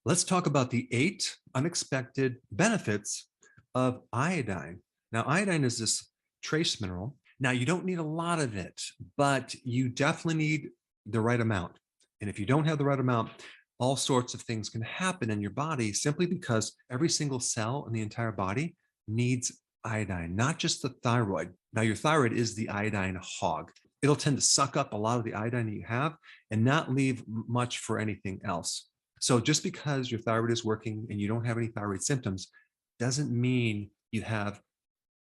Let's talk about the 8 unexpected benefits of iodine. Now, iodine is this trace mineral. Now, you don't need a lot of it, but you definitely need the right amount. And if you don't have the right amount, all sorts of things can happen in your body simply because every single cell in the entire body needs iodine, not just the thyroid. Now, your thyroid is the iodine hog. It'll tend to suck up a lot of the iodine that you have and not leave much for anything else. So just because your thyroid is working and you don't have any thyroid symptoms doesn't mean you have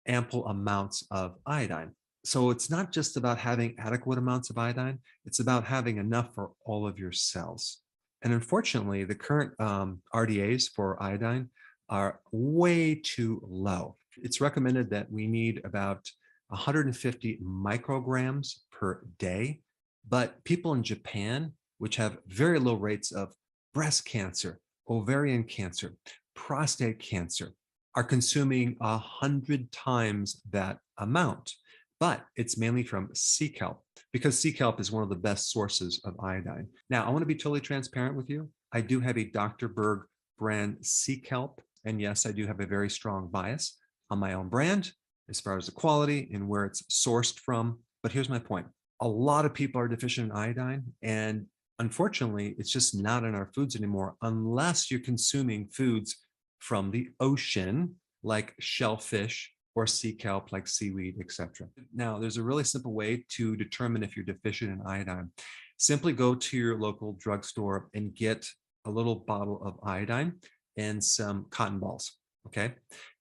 ample amounts of iodine. So it's not just about having adequate amounts of iodine, it's about having enough for all of your cells. And unfortunately, the current RDAs for iodine are way too low. It's recommended that we need about 150 micrograms per day, but people in Japan, which have very low rates of breast cancer, ovarian cancer, prostate cancer, are consuming 100 times that amount. But it's mainly from sea kelp because sea kelp is one of the best sources of iodine. Now, I want to be totally transparent with you. I do have a Dr. Berg brand sea kelp. And yes, I do have a very strong bias on my own brand as far as the quality and where it's sourced from. But here's my point. A lot of people are deficient in iodine, and unfortunately, it's just not in our foods anymore unless you're consuming foods from the ocean, like shellfish, or sea kelp, like seaweed, etc. Now, there's a really simple way to determine if you're deficient in iodine. Simply go to your local drugstore and get a little bottle of iodine and some cotton balls, okay?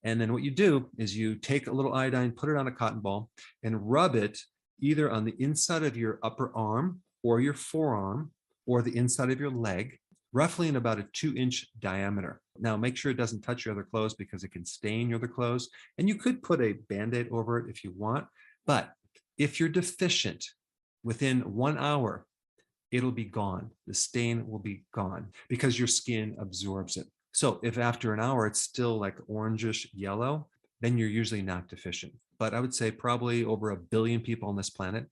And then what you do is you take a little iodine, put it on a cotton ball, and rub it either on the inside of your upper arm or your forearm or the inside of your leg, roughly in about a 2-inch diameter. Now, make sure it doesn't touch your other clothes because it can stain your other clothes. And you could put a Band-Aid over it if you want. But if you're deficient, within 1 hour, it'll be gone. The stain will be gone because your skin absorbs it. So if after an hour it's still like orangish yellow, then you're usually not deficient. But I would say probably over 1 billion people on this planet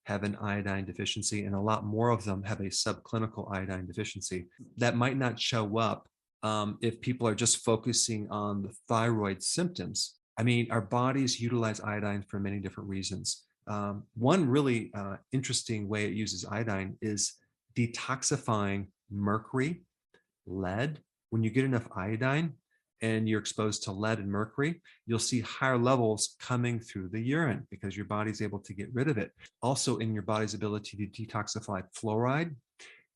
have an iodine deficiency, and a lot more of them have a subclinical iodine deficiency that might not show up if people are just focusing on the thyroid symptoms. I mean, our bodies utilize iodine for many different reasons. One really interesting way it uses iodine is detoxifying mercury, lead. When you get enough iodine and you're exposed to lead and mercury, you'll see higher levels coming through the urine because your body's able to get rid of it. Also in your body's ability to detoxify fluoride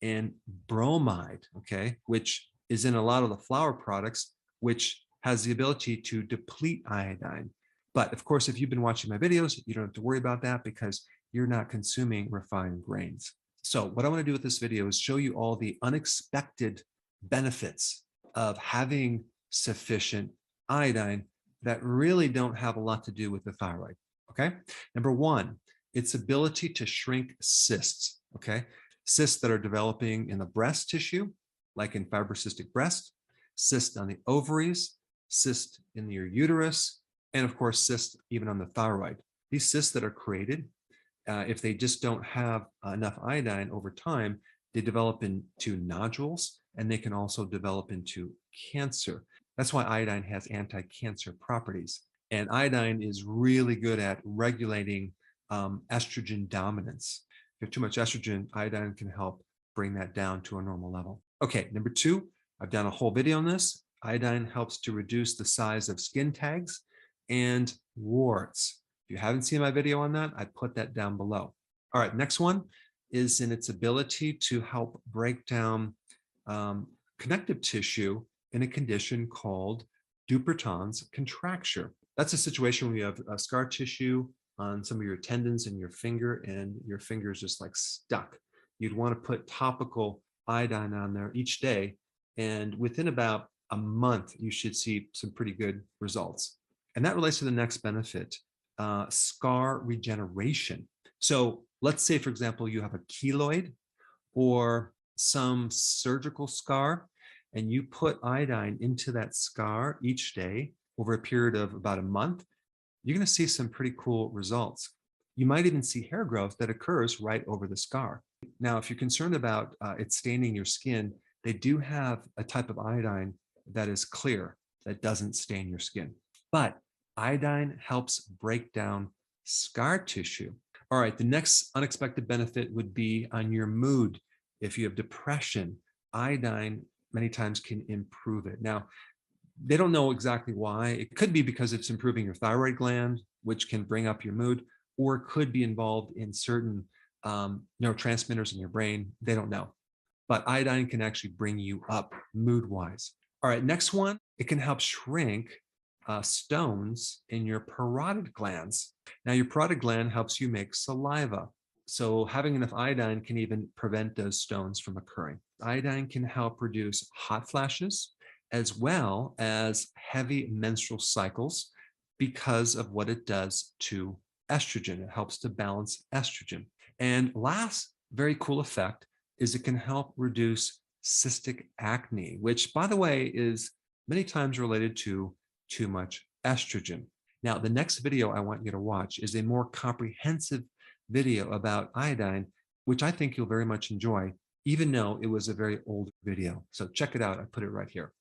and bromide, okay, which is in a lot of the flour products, which has the ability to deplete iodine. But of course, if you've been watching my videos, you don't have to worry about that because you're not consuming refined grains. So what I want to do with this video is show you all the unexpected benefits of having sufficient iodine that really don't have a lot to do with the thyroid, okay? Number one, its ability to shrink cysts, okay? Cysts that are developing in the breast tissue, like in fibrocystic breast, cysts on the ovaries, cysts in your uterus, and of course, cysts even on the thyroid. These cysts that are created, if they just don't have enough iodine over time, they develop into nodules, and they can also develop into cancer. That's why iodine has anti-cancer properties. And iodine is really good at regulating estrogen dominance. If you have too much estrogen, iodine can help bring that down to a normal level. Okay, number two, I've done a whole video on this. Iodine helps to reduce the size of skin tags and warts. If you haven't seen my video on that, I put that down below. All right, next one is in its ability to help break down connective tissue in a condition called Dupuytren's contracture. That's a situation where you have scar tissue on some of your tendons in your finger and your finger is just like stuck. You'd want to put topical iodine on there each day, and within about a month, you should see some pretty good results. And that relates to the next benefit, scar regeneration. So let's say, for example, you have a keloid or some surgical scar, and you put iodine into that scar each day over a period of about a month, you're going to see some pretty cool results. You might even see hair growth that occurs right over the scar. Now, if you're concerned about it staining your skin, they do have a type of iodine that is clear, that doesn't stain your skin. But iodine helps break down scar tissue. All right, the next unexpected benefit would be on your mood. If you have depression, iodine many times can improve it. Now, they don't know exactly why. It could be because it's improving your thyroid gland, which can bring up your mood, or it could be involved in certain neurotransmitters in your brain. They don't know. But iodine can actually bring you up mood-wise. All right, next one, it can help shrink stones in your parotid glands. Now, your parotid gland helps you make saliva. So having enough iodine can even prevent those stones from occurring. Iodine can help reduce hot flashes as well as heavy menstrual cycles because of what it does to estrogen. It helps to balance estrogen. And last very cool effect is it can help reduce cystic acne, which, by the way, is many times related to too much estrogen. Now, the next video I want you to watch is a more comprehensive video about iodine, which I think you'll very much enjoy, even though it was a very old video. So check it out. I put it right here.